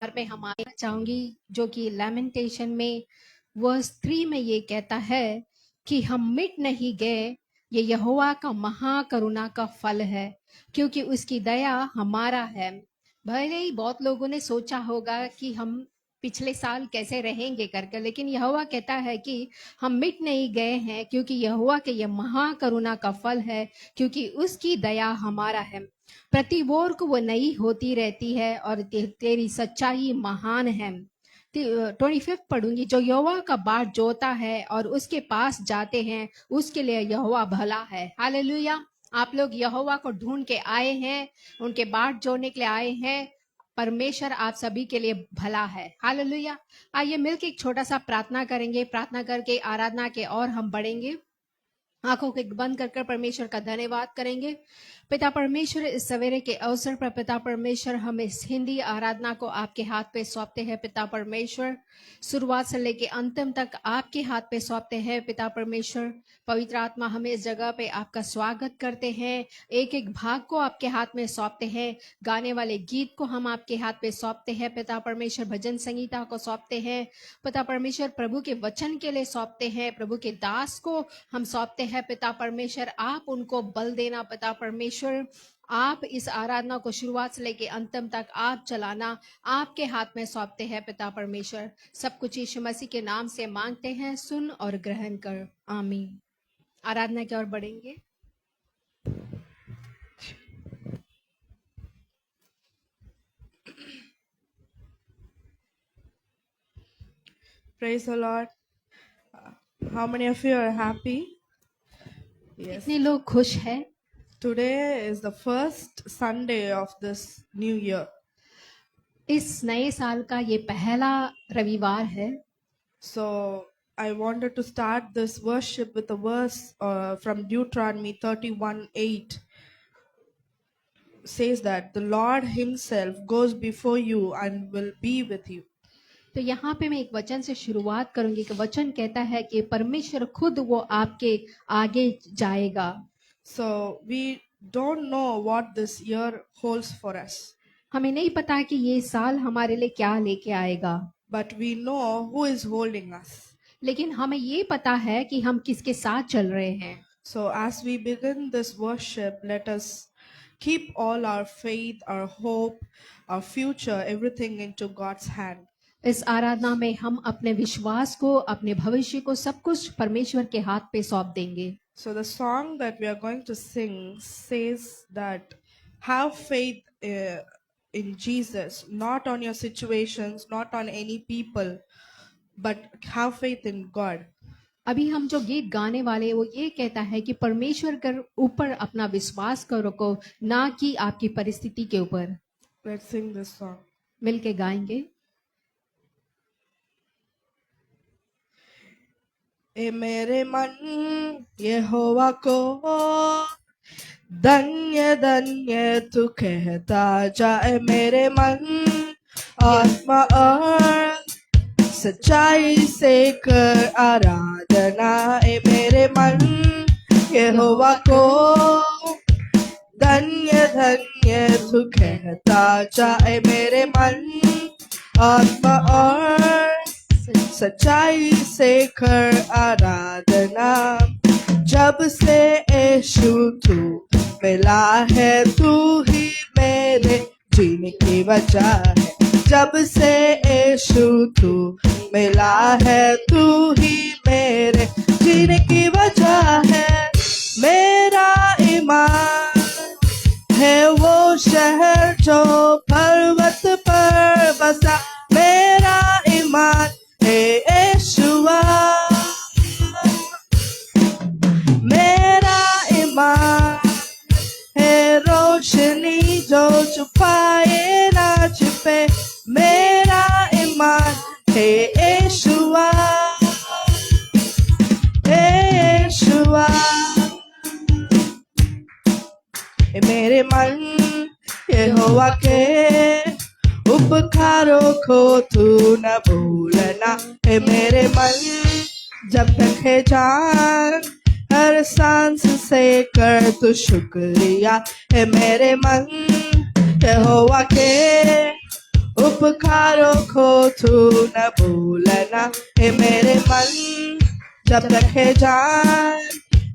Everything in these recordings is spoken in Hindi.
पे हम आना चाहूंगी जो कि लैमेंटेशन में वर्स 3 में ये कहता है कि हम मिट नहीं गए, ये यहोवा का महाकरुणा का फल है, क्योंकि उसकी दया हमारा है। भले ही बहुत लोगों ने सोचा होगा कि हम पिछले साल कैसे रहेंगे करके, लेकिन यहोवा कहता है कि हम मिट नहीं गए हैं, क्योंकि यहोवा के यह महाकरुणा का फल है, क्योंकि उसकी दया हमारा है। प्रति वोर को वो नई होती रहती है और तेरी सच्चाई महान है। 25 पढ़ूंगी। जो यहोवा का बाट जोता है और उसके पास जाते हैं, उसके लिए यहोवा भला है। हालेलुया। आप लोग यहोवा को ढूंढ के आए हैं, उनके बाट जोड़ने के लिए आए हैं। परमेश्वर आप सभी के लिए भला है। हालेलुया। आइए मिलकर एक छोटा सा प्रार्थना करेंगे। प्रार्थना करके आराधना के और हम बढ़ेंगे। आंखों को बंद कर परमेश्वर का धन्यवाद करेंगे। पिता परमेश्वर, इस सवेरे के अवसर पर पिता परमेश्वर, हम इस हिंदी आराधना को आपके हाथ पे सौंपते हैं। पिता परमेश्वर, शुरुआत से लेके अंतिम तक आपके हाथ पे सौंपते हैं। पिता परमेश्वर, पवित्र आत्मा, हमें इस जगह पे आपका स्वागत करते हैं। एक एक भाग को आपके हाथ में सौंपते हैं। गाने वाले गीत को हम आपके हाथ पे सौंपते हैं। पिता परमेश्वर, भजन संगीता को सौंपते हैं। पिता परमेश्वर, प्रभु के वचन के लिए सौंपते हैं। प्रभु के दास को हम सौंपते हैं। पिता परमेश्वर, आप उनको बल देना। पिता परमेश्वर, आप इस आराधना को शुरुआत से लेके अंतिम तक आप चलाना, आपके हाथ में सौंपते हैं। पिता परमेश्वर, सब कुछ यीशु मसीह के नाम से मांगते हैं, सुन और ग्रहण कर। आमीन। आराधना की ओर बढ़ेंगे। Praise the Lord. How many of you are happy? Yes. कितने लोग खुश हैं? Today is the first Sunday of this new year. इस नए साल का ये पहला रविवार है। So I wanted to start this worship with a verse from Deuteronomy 31:8. Says that the Lord himself goes before you and will be with you. तो यहाँ पे मैं एक वचन से शुरुआत करूंगी कि वचन कहता है कि परमेश्वर खुद वो आपके आगे जाएगा। So we don't know what this year holds for us. हमें नहीं पता कि ये साल हमारे लिए क्या लेके आएगा, But we know who is holding us. लेकिन हमें ये पता है कि हम किसके साथ चल रहे हैं। So as we begin this worship, let us keep all our faith, our hope, our future, everything into God's hand. इस आराधना में हम अपने विश्वास को, अपने भविष्य को, सब कुछ परमेश्वर के हाथ पे सौंप देंगे। So the song that we are going to sing says that have faith in Jesus, not on your situations, not on any people, but have faith in God. अभी हम जो गीत गाने वाले वो ये कहता है कि परमेश्वर के ऊपर अपना विश्वास करो, ना कि आपकी परिस्थिति के ऊपर। Let's sing this song. मिलके गाएंगे। ए मेरे मन यहोवा को धन्य धन्य तू कहता जाए, मेरे मन आत्मा और सच्चाई से कर आराधना। ए मेरे मन यहोवा को धन्य धन्य तू कहता जाए, मेरे मन आत्मा और सच्चाई से कर आराधना। जब से यीशु तू मिला है, तू ही मेरे जीने की वजह है। जब से यीशु तू मिला है, तू ही मेरे जीने की वजह है। मेरा ईमान है वो शहर जो पर्वत पर बसा, मेरा ईमान है यीशुआ। मेरा ईमान है रोशनी जो छुपाए ना छुपे, मेरा ईमान है यीशुआ, यीशुआ। मेरे मन यहोवा के उपकारों को तू न भूलना। है मेरे मन जब तक है जान, हर सांस से कर तू शुक्रिया। है मेरे मन यहोवा के उपकारों को तू न भूलना हे मेरे मन, जब तक है जान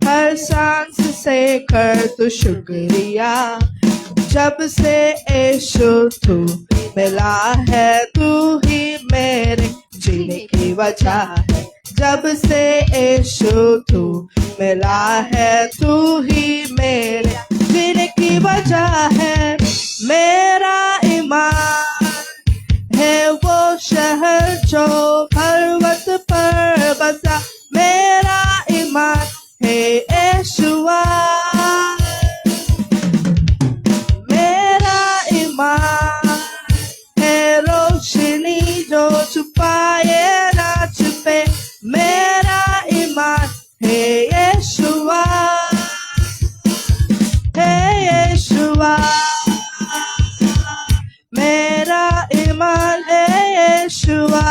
हर सांस से कर तू शुक्रिया। जब से यीशु तू मिला है, तू ही मेरे जीने की वजह है। जब से यीशु तू मिला है, तू ही मेरे जीने की वजह है। मेरा ईमान है वो शहर जो पर्वत पर बसा, मेरा ईमान है यीशुआ। मेरा ईमान है रोशनी जो छुपाए ना छुपे, मेरा ईमान है यीशुआ, है यीशुआ। मेरा ईमान है यीशुआ।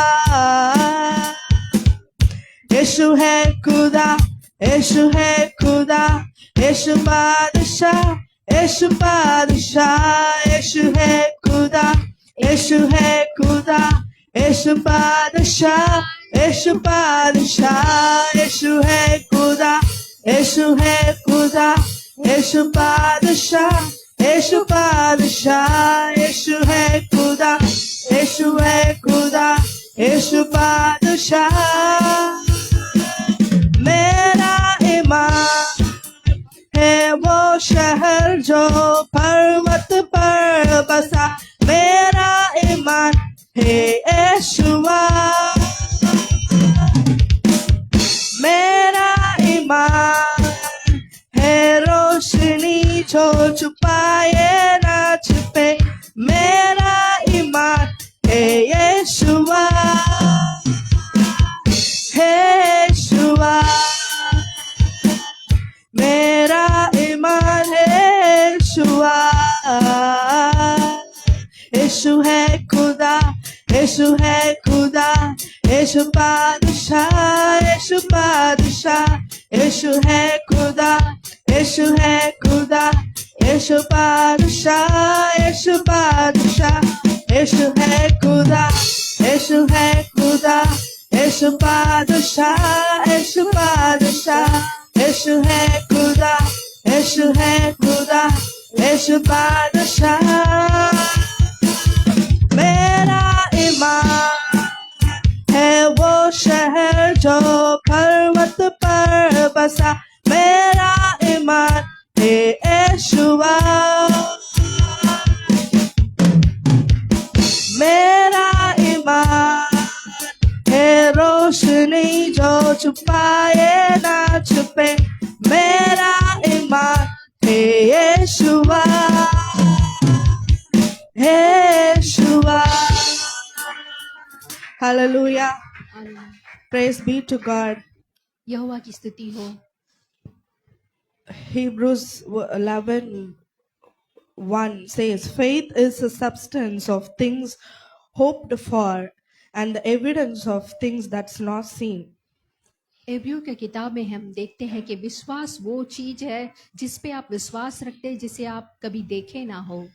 यीशु है खुदा, यीशु है खुदा, यीशु बादशाह, यीशु बादशाह। यीशु है खुदा, यीशु है खुदा, यीशु बादशाह, यीशु बादशाह। यीशु है खुदा, यीशु है खुदा, यीशु बादशाह, यीशु बादशाह। यीशु है खुदा, यीशु है खुदा, यीशु बादशाह। मेरा ईमान है वो शहर जो पर्वत पर बसा, मेरा ईमान है यीशुआ। मेरा ईमान है रोशनी जो छुपाए ना छुपे, मेरा ईमान है यीशुआ, है यीशुआ। मेरा ईमान है यीशुआ। यीशु है खुदा, यीशु है खुदा, यीशु बादशाह, यीशु बादशाह। यीशु है खुदा, यीशु है खुदा, यीशु बादशाह, यीशु बादशाह। यीशु है खुदा, यीशु है खुदा, यीशु बादशाह, यीशु बादशाह। यीशु है खुदा, यीशु है खुदा, यीशु बादशाह। मेरा ईमान है वो शहर जो पर्वत पर बसा, मेरा ईमान है यीशुआ। मेरा ईमान है रोशनी जो छुपाए ना छुपे, मेरा ईमान है यीशुआ, है यीशुआ। Hallelujah. Praise be to God. यहोवा की स्तुति हो। Hebrews 11:1 says, faith is the substance of things hoped for and the evidence of things that's not seen. इब्रियों की किताब में हम देखते हैं कि विश्वास वो चीज है जिस पे आप विश्वास रखते हैं जिसे आप कभी देखे ना हो।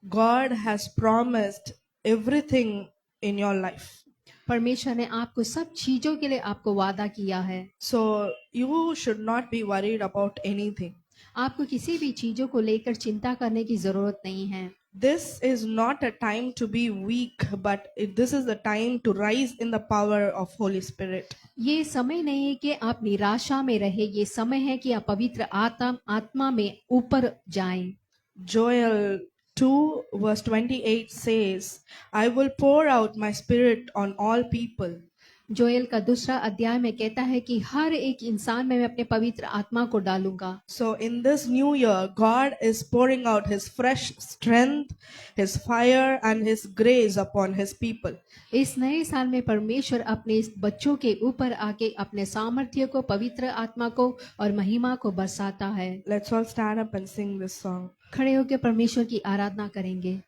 God has promised everything in your life. परमेश्वर ने आपको सब चीजों के लिए आपको वादा किया है। So you should not be worried about anything. आपको किसी भी चीजों को लेकर चिंता करने की जरूरत नहीं है। This is not a time to be weak, but this is the time to rise in the power of Holy Spirit. ये समय नहीं है कि आप निराशा में रहे, ये समय है कि आप पवित्र आत्मा में ऊपर जाएं। Joel 2:28 says, I will pour out my spirit on all people. Joel का 2 अध्याय में कहता है कि हर एक इंसान में मैं अपने पवित्र आत्मा को डालूंगा। So in this new year, God is pouring out His fresh strength, His fire and His grace upon His people. इस नए साल में परमेश्वर अपने इस बच्चों के ऊपर आके अपने सामर्थ्य को, पवित्र आत्मा को और महिमा को बरसाता है। Let's all stand up and sing this song. खड़े होकर परमेश्वर की आराधना करेंगे।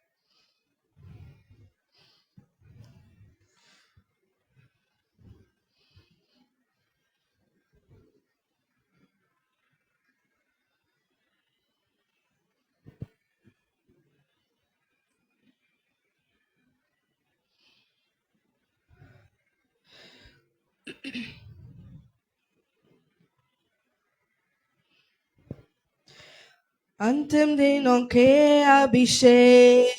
अंतिम दिनों के अभिषेक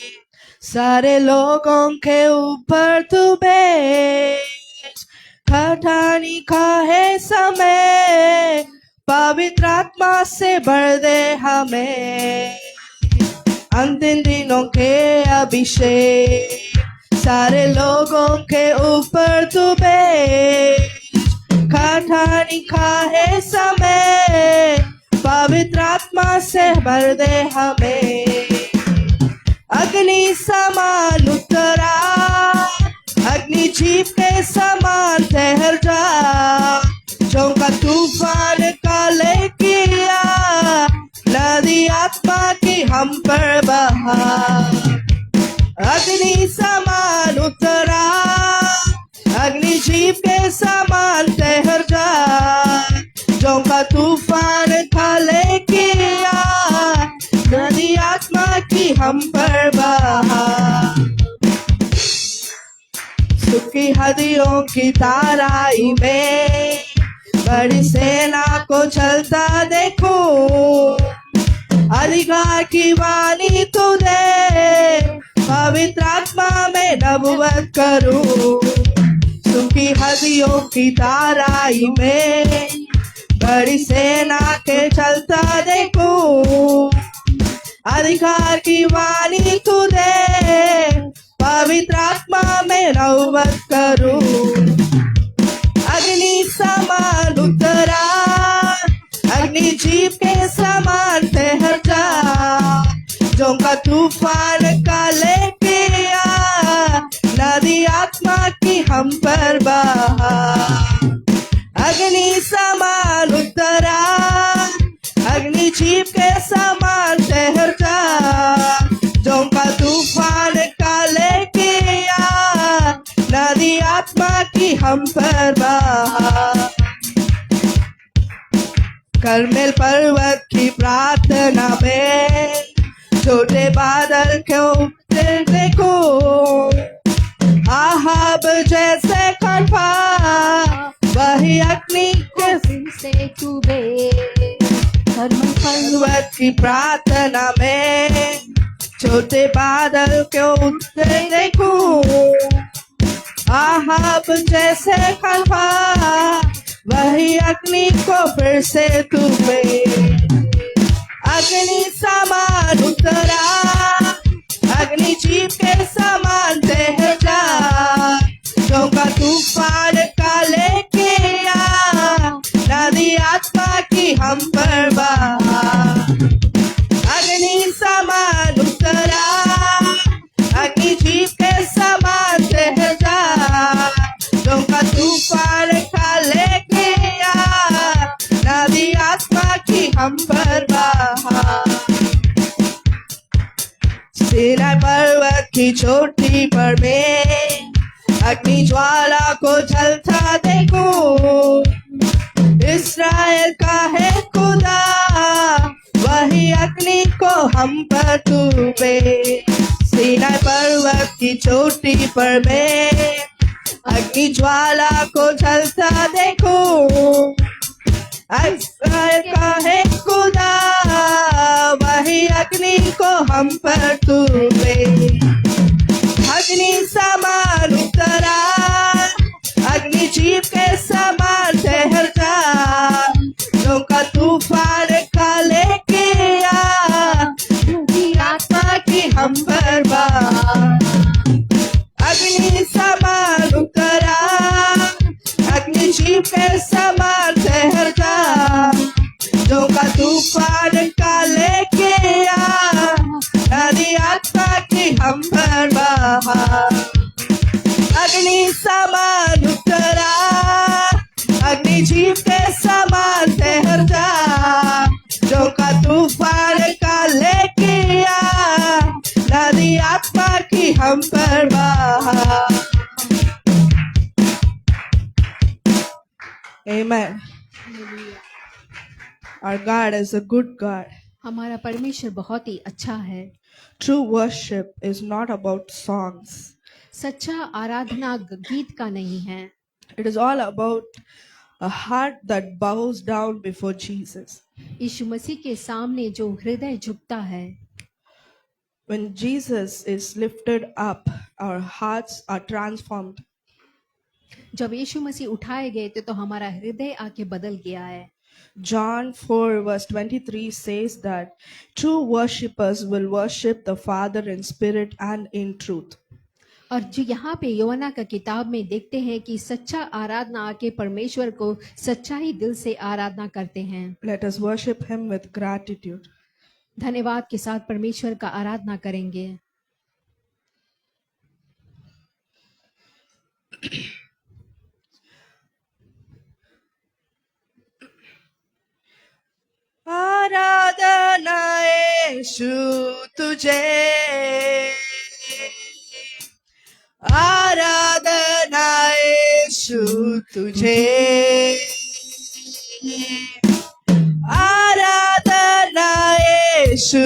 सारे लोगों के ऊपर तू भेज। खटानी का है समय, पवित्र आत्मा से भर दे हमें। अंतिम दिनों के अभिषेक सारे लोगों के ऊपर तू भेज। खटानी का है समय, पवित्र आत्मा से भर दे हमें। अग्नि समान उतरा, अग्नि जीप के समान ठहर जा। झोंका तूफान का ले किया, नदी आत्मा की हम पर बहा। अग्नि समान उतरा, अग्नि जीप के समान ठहर जा। झोंका तूफान का ले किया, नदी आत्मा की हम पर बहा। सूखी हदियों की ताराई में बड़ी सेना को चलता देखो। अधिकार की वाणी तू दे, पवित्र आत्मा में नबुवत करूं। सूखी हदियों की ताराई में बड़ी सेना के चलता देखो। अधिकार की वाणी तू दे, पवित्र आत्मा में नबुवत करूं। अग्नि समान उतरा, अग्नि जीप के समान ठहर जा। झोंका तूफान का ले किया, नदी आत्मा की हम पर बहा। अग्नि समान उतरा, अग्नि जीप के समान ठहर जा। झोंका तूफान का ले किया, नदी आत्मा की हम पर बहा। करमेल पर्वत की प्रार्थना में छोटे बादल क्यों उठते देखो। आहाब जैसे खड़पा, वही अग्नि के से चुभे। करमेल पर्वत की प्रार्थना में छोटे बादल क्यों उठते देखो। आहाब जैसे खड़पा, वही अग्नि को फिर से तुमे। अग्नि समान उतरा, अग्नि जीप के समान ठहर जा। झोंका तूफान का ले किया, नदी आत्मा की हम पर बहा। अग्नि समान उतरा, अग्नि जीप के समान ठहर जा। झोंका तूफान का ले किया, नदी आत्मा की हम पर बहा। सीनाई पर्वत की चोटी पर मैं अग्नि ज्वाला को जलता देखो। इस्राएल का है खुदा, वही अग्नि को हम पर तुबे। सीनाई पर्वत की चोटी पर मैं अग्नि ज्वाला को जलता देखो। इस्राएल का है खुदा, वही अग्नि को हम पर तुबे। अग्नि समान उतरा, अग्नि जीप के समान ठहर जा। झोंका तूफान का ले किया, नदी आत्मा की हम पर बहा। अग्नि समान उतरा, अग्नि जीप के समान ठहर जा। झोंका तूफान का ले किया, नदी आत्मा की हम पर बहा। अग्नि समान उतरा, अग्नि जीप के समान ठहर जा। झोंका तूफान का ले किया, नदी आत्मा की हम पर बहा। Amen. Our God is a good God. हमारा परमेश्वर बहुत ही अच्छा है। True worship is not about songs. सच्चा आराधना गीत का नहीं है। It is all about a heart that bows down before Jesus. यीशु मसीह के सामने जो हृदय झुकता है, When Jesus is lifted up, our hearts are transformed. जब यीशु मसीह उठाए गए थे तो हमारा हृदय आके बदल गया है। John 4 verse 23 says that true worshippers will worship the Father in spirit and in truth. और जो यहाँ पे योना का किताब में देखते हैं कि सच्चा आराधना आके परमेश्वर को सच्चाई दिल से आराधना करते हैं। Let us worship him with gratitude. धन्यवाद के साथ परमेश्वर का आराधना करेंगे। आराधना यीशु तुझे, आराधना यीशु तुझे, आराधना यीशु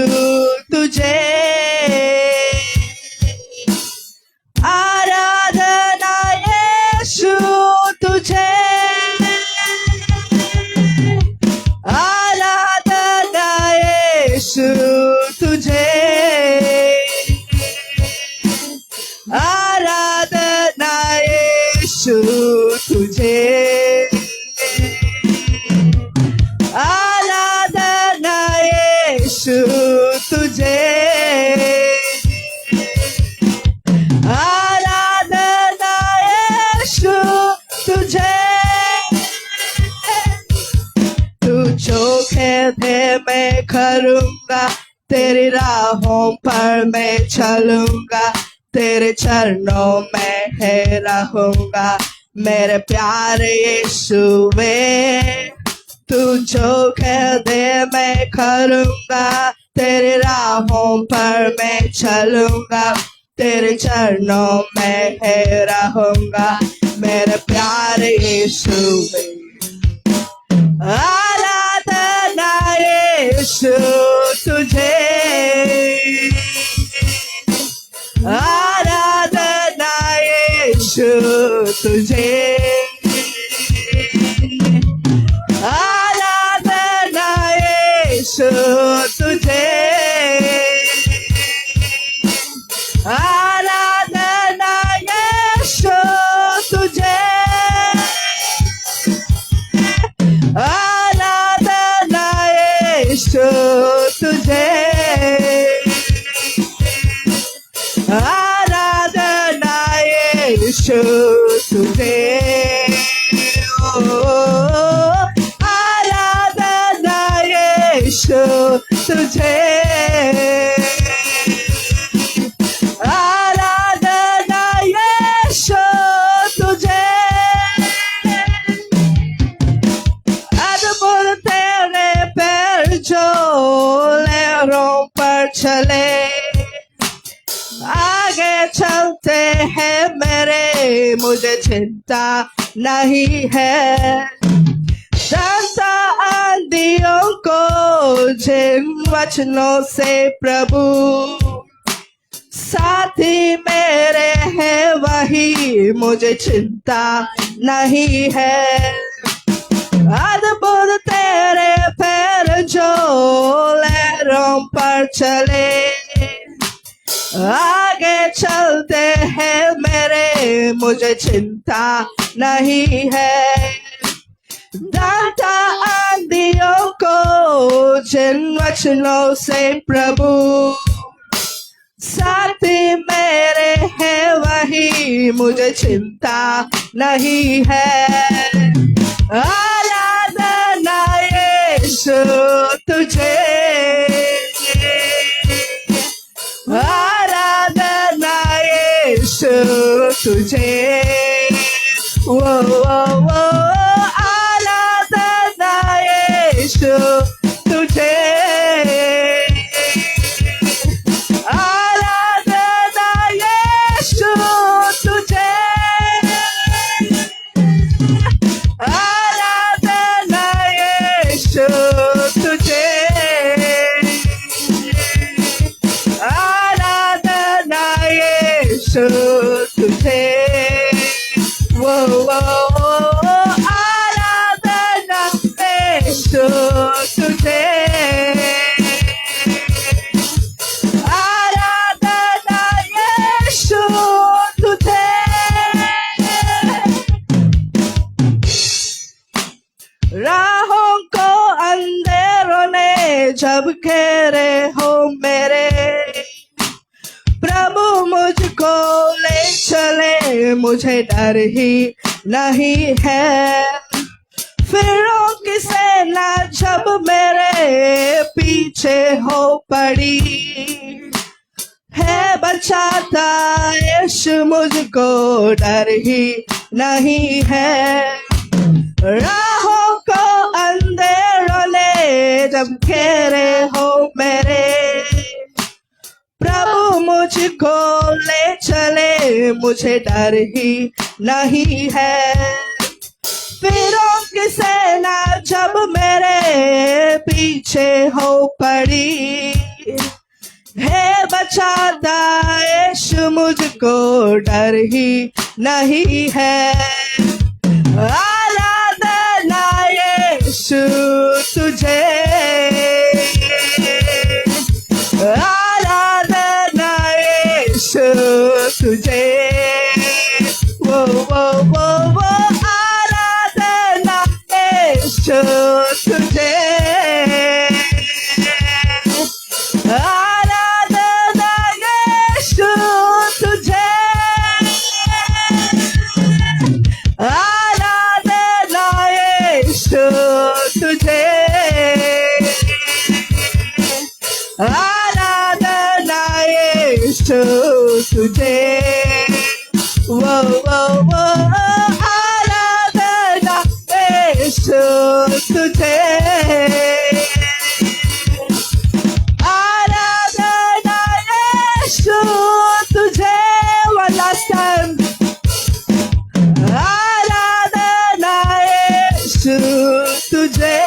तुझे, आराधना यीशु तुझे, आराधना यीशु तुझे, आराधना यीशु तुझे, आराधना यीशु तुझे, आराधना यीशु तुझे। तू जो कहते मैं करूँगा, तेरी राहों पर मैं चलूँगा, तेरे चरणों में है रहूँगा, मेरे प्यारे यीशुवे। तू जो कह दे मैं करूँगा, तेरे राहों पर मैं चलूँगा, तेरे चरणों में है रहूँगा, मेरे प्यारे यीशुवे। आराधना यीशु तुझे, आराधना यीशु तुझे, आराधना यीशु तुझे, आराधना यीशु तुझे, आराधना यीशु तुझे, आराधना यीशु तुझे, आराधना यीशु तुझे, आराधना यीशु तुझे। अद्भुत तेरे पैर जो लहरों पर चले, आगे चलते हैं मेरे, मुझे चिंता नहीं है। जानता आंधियों को जिन वचनों से प्रभु, साथी मेरे हैं वही, मुझे चिंता नहीं है। अद्भुत तेरे पैर जो लहरों पर चले, आगे चलते हैं मेरे, मुझे चिंता नहीं है। जानता आंधियों को जिन वचनों से प्रभु, साथी मेरे हैं वही, मुझे चिंता नहीं है। आराधना यीशु तुझे, आराधना यीशु तुझे, वो आराधना यीशु तुझे, आराधना यीशु तुझे, आराधना यीशु तुझे, आराधना यीशु तुझे, वो आराधना मुझे डर ही नहीं है। फिरौन की सेना जब मेरे पीछे हो पड़ी, है बचाता यीशु मुझको, डर ही नहीं है। राहों को अंधेरों ने जब घेरे हो मेरे, प्रभु मुझको ले चले, मुझे डर ही नहीं है। फिरौन की सेना जब मेरे पीछे हो पड़ी, है बचाता यीशु मुझको, डर ही नहीं है। आराधना यीशु तुझे, आराधना यीशु तुझे, वो आराधना यीशु तुझे, आराधना यीशु तुझे, आराधना यीशु तुझे, आराधना यीशु तुझे, वो आराधना यीशु तुझे, आराधना यीशु तुझे। One last time. आराधना यीशु तुझे,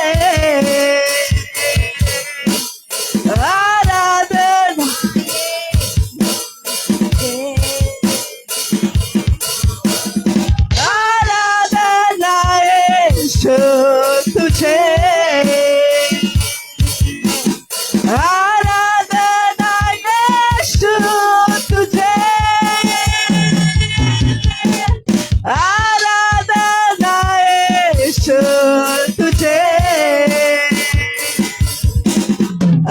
आराधना आराधना यीशु तुझे, आराधना यीशु तुझे, आराधना यीशु तुझे,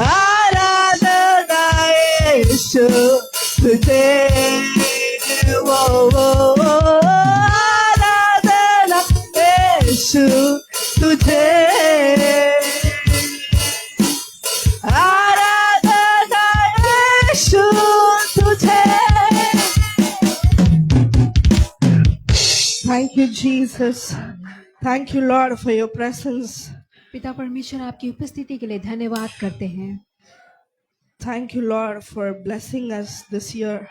आराधना यीशु तुझे, वो आराधना यीशु तुझे, आराधना यीशु तुझे। Thank you, Jesus. Thank you, Lord, for your presence. पिता परमेश्वर आपकी उपस्थिति के लिए धन्यवाद करते हैं। Thank you, Lord, for blessing us this year.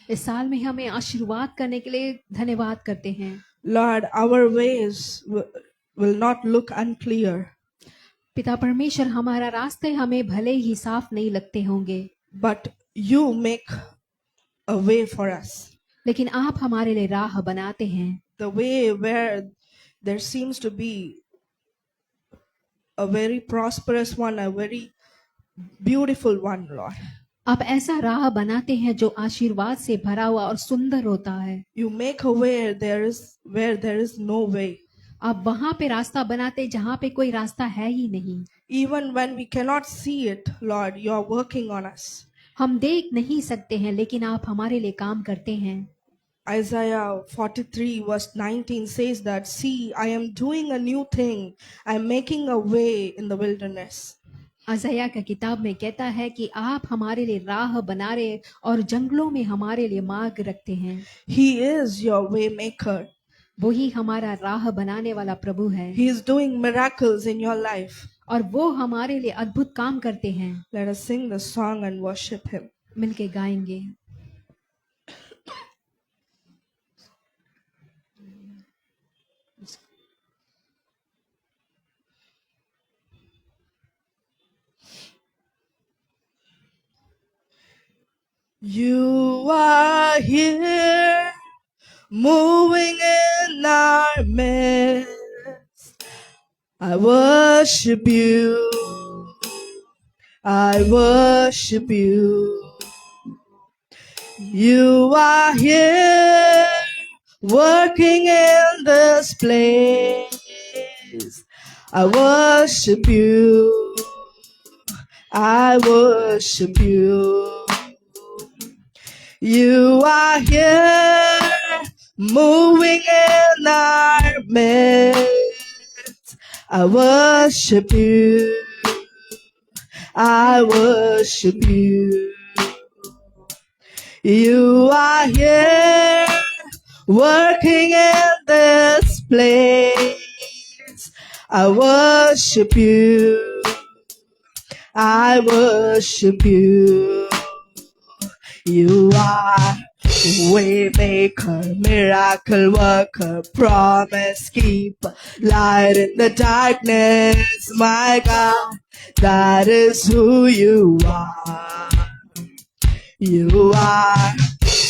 इस साल में हमें आशीर्वाद करने के लिए धन्यवाद करते हैं। Lord, our ways will not look unclear, पिता परमेश्वर हमारा रास्ते हमें भले ही साफ नहीं लगते होंगे, but you make a way for us. लेकिन आप हमारे लिए राह बनाते हैं। The way where there seems to be a very prosperous one, a very beautiful one, Lord. आप ऐसा राह बनाते हैं जो आशीर्वाद से भरा हुआ और सुंदर होता है। You make a way where there is no way. आप वहां पे रास्ता बनाते जहां पे कोई रास्ता है ही नहीं। Even when we cannot see it, Lord, you are working on us. हम देख नहीं सकते हैं लेकिन आप हमारे लिए काम करते हैं। Isaiah 43 verse 19 says that, see, I am doing a new thing. I am making a way in the wilderness. अज़ाया का किताब में कहता है कि आप हमारे लिए राह बना रहे और जंगलों में हमारे लिए मार्ग रखते हैं। He is your way maker. वो ही हमारा राह बनाने वाला प्रभु है। He is doing miracles in your life. और वो हमारे लिए अद्भुत काम करते हैं। Let us sing the song and worship him. मिलके गाएंगे। You are here, moving in our midst. I worship you. I worship you. You are here, working in this place. I worship you. I worship you. You are here, moving in our midst. I worship you. I worship you. You are here, working in this place. I worship you. I worship you. You are Waymaker, miracle worker, promise keeper, light in the darkness, my God, that is who you are. You are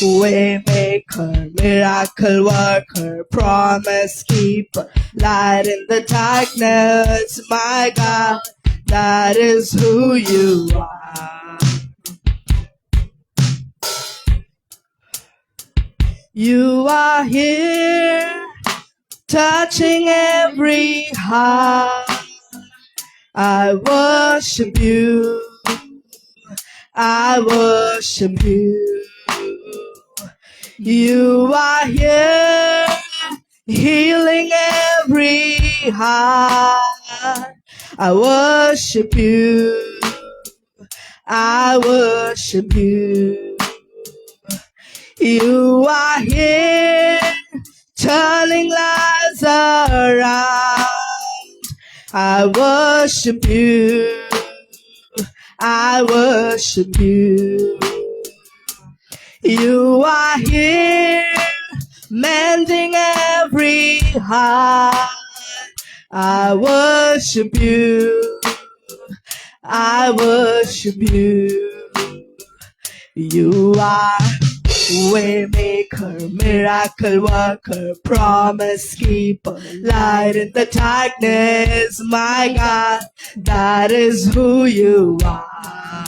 Waymaker, miracle worker, promise keeper, light in the darkness, my God, that is who you are. You are here, touching every heart. I worship you. I worship you. You are here, healing every heart. I worship you. I worship you. You are here, turning lives around. I worship you. I worship you. You are here, mending every heart. I worship you. I worship you. You are Waymaker, miracle worker, promise keeper, light in the darkness, my God, that is who you are.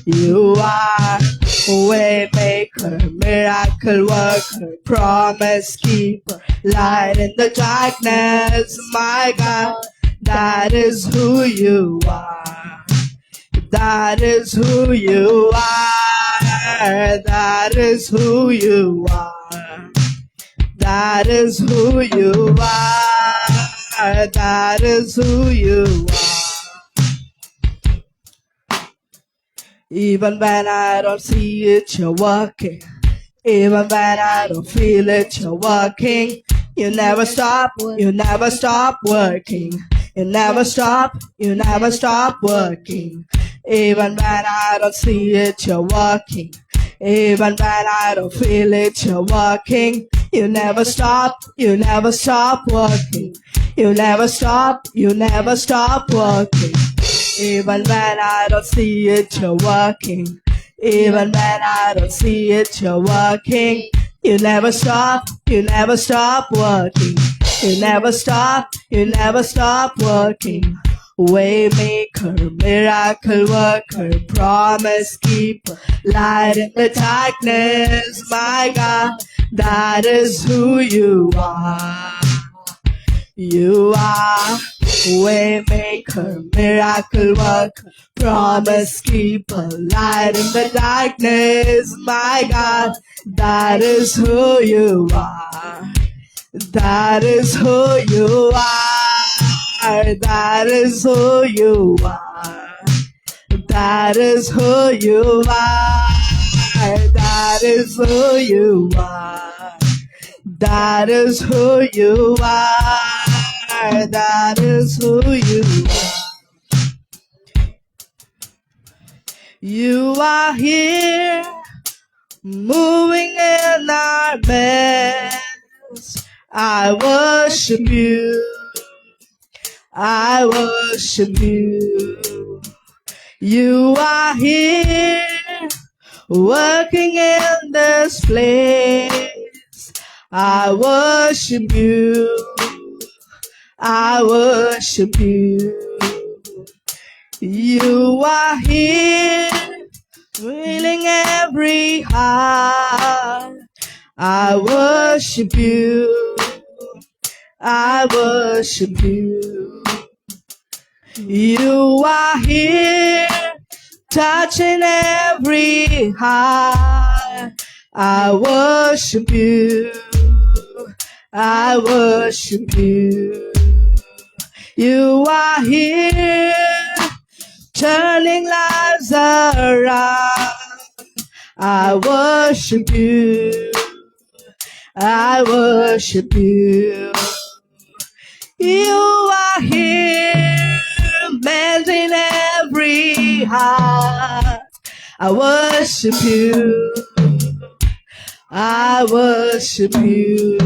You are Waymaker, miracle worker, promise keeper, light in the darkness, my God, that is who you are. That is who you are. That is who you are. That is who you are. That is who you are. Even when I don't see it, you're working. Even when I don't feel it, you're working. You never stop, you never stop working. You never stop, you never stop working. Even when I don't see it, you're working. Even when I don't feel it, you're working. You never stop, you never stop working. You never stop, you never stop working. Even when I don't see it, you're working. Even when I don't see it, you're working. You never stop, you never stop working. You never stop, you never stop working. Waymaker, miracle worker, promise keeper, light in the darkness, my God, that is who you are. You are Waymaker, miracle worker, promise keeper, light in the darkness, my God, that is who you are. That is who you are. That is who you are. That is who you are. That is who you are. That is who you are. That is who you are. You are here, moving in our midst. I worship you. I worship you. You are here, working in this place. I worship you. I worship you. You are here, filling every heart. I worship you. I worship you. You are here, touching every heart. I worship you. I worship you. You are here, turning lives around. I worship you. I worship you. You are here, mending every heart. I worship you. I worship you.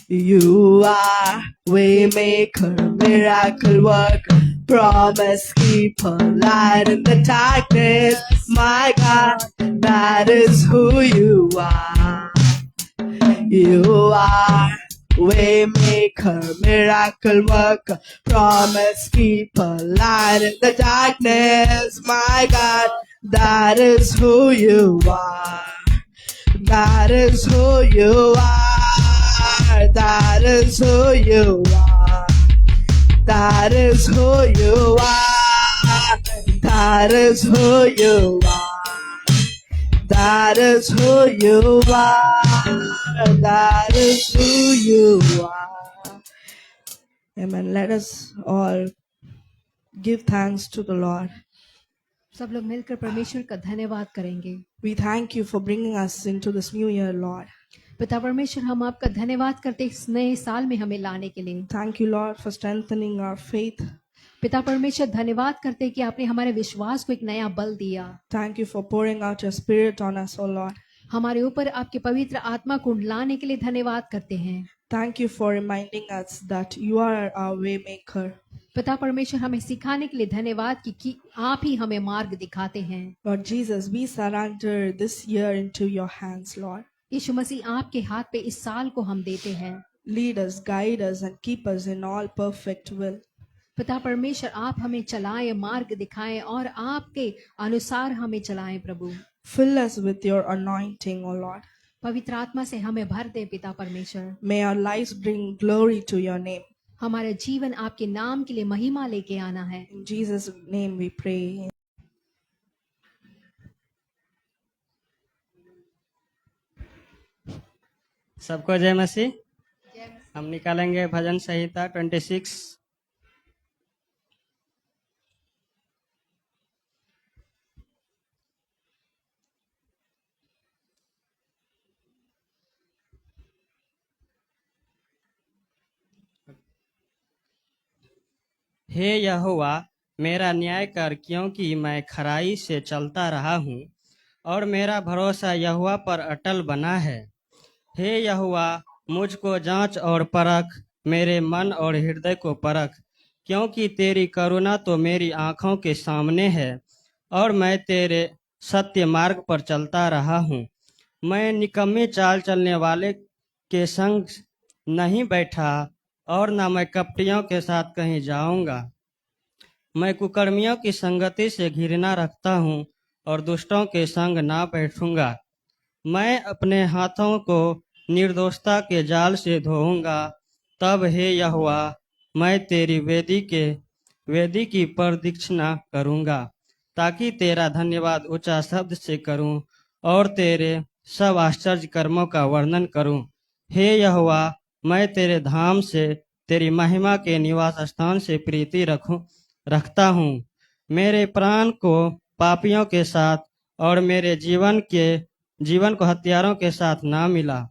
You are waymaker, miracle worker, promise keeper, light in the darkness. My God, that is who you are. You are waymaker, miracle worker, promise keeper, light in the darkness. My God, that is who you are. That is who you are. That is who you are. That is who you are. That is who you are. That is who you are. That is who you are. Amen. Let us all give thanks to the Lord. सब लोग मिलकर परमेश्वर का धन्यवाद करेंगे. We thank you for bringing us into this new year, Lord. पिता परमेश्वर, हम आपका धन्यवाद करते इस नए साल में हमें लाने के लिए. Thank you, Lord, for strengthening our faith. पिता परमेश्वर, धन्यवाद करते कि आपने हमारे विश्वास को एक नया बल दिया. Thank you for pouring out your spirit on us, O Lord. हमारे ऊपर आपके पवित्र आत्मा को लाने के लिए धन्यवाद करते हैं. Thank you for reminding us that you are our way maker. पिता परमेश्वर, हमें सिखाने के लिए धन्यवाद कि आप ही हमें मार्ग दिखाते हैं. Lord Jesus, we surrender this year into your hands, Lord. यीशु मसीह, आपके हाथ पे इस साल को हम देते हैं. Lead us, guide us, and keep us in all perfect will. पिता परमेश्वर, आप हमें चलाएं, मार्ग दिखाएं और आपके अनुसार हमें चलाएं. प्रभु, Fill us with your anointing, O Lord. पवित्र आत्मा से हमें भर दे. पिता परमेश्वर, May our lives bring glory to your name. हमारा जीवन आपके नाम के लिए महिमा लेके आना है. In Jesus' name we pray. सबको जय मसीह. हम निकालेंगे भजन संहिता 26. हे यहोवा, मेरा न्याय कर, क्योंकि मैं खराई से चलता रहा हूँ और मेरा भरोसा यहोवा पर अटल बना है. हे यहोवा, मुझको जांच और परख, मेरे मन और हृदय को परख, क्योंकि तेरी करुणा तो मेरी आँखों के सामने है और मैं तेरे सत्य मार्ग पर चलता रहा हूँ. मैं निकम्मी चाल चलने वाले के संग नहीं बैठा और न मैं कपटियों के साथ कहीं जाऊंगा. मैं कुकर्मियों की संगति से घृणा रखता हूँ और दुष्टों के संग ना बैठूंगा. मैं अपने हाथों को निर्दोषता के जाल से धोऊंगा. तब हे यहोवा, मैं तेरी वेदी की प्रदक्षिणा करूंगा, ताकि तेरा धन्यवाद ऊंचा शब्द से करूं और तेरे सब आश्चर्य कर्मों का वर्णन करूं. हे यहोवा, मैं तेरे धाम से, तेरी महिमा के निवास स्थान से प्रीति रखता हूँ. मेरे प्राण को पापियों के साथ और मेरे जीवन को हत्यारों के साथ ना मिला.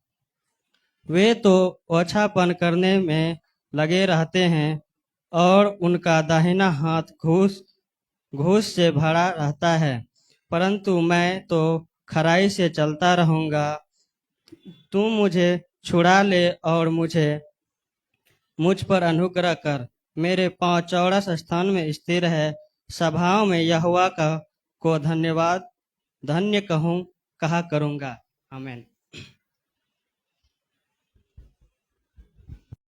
वे तो ओछापन करने में लगे रहते हैं और उनका दाहिना हाथ घूस से भरा रहता है, परंतु मैं तो खराई से चलता रहूंगा. तू मुझे छुड़ा ले और मुझ पर अनुग्रह कर. मेरे पांव चौड़स स्थान में स्थिर है. सभाओं में यहोवा को धन्य कहा करूंगा. आमीन.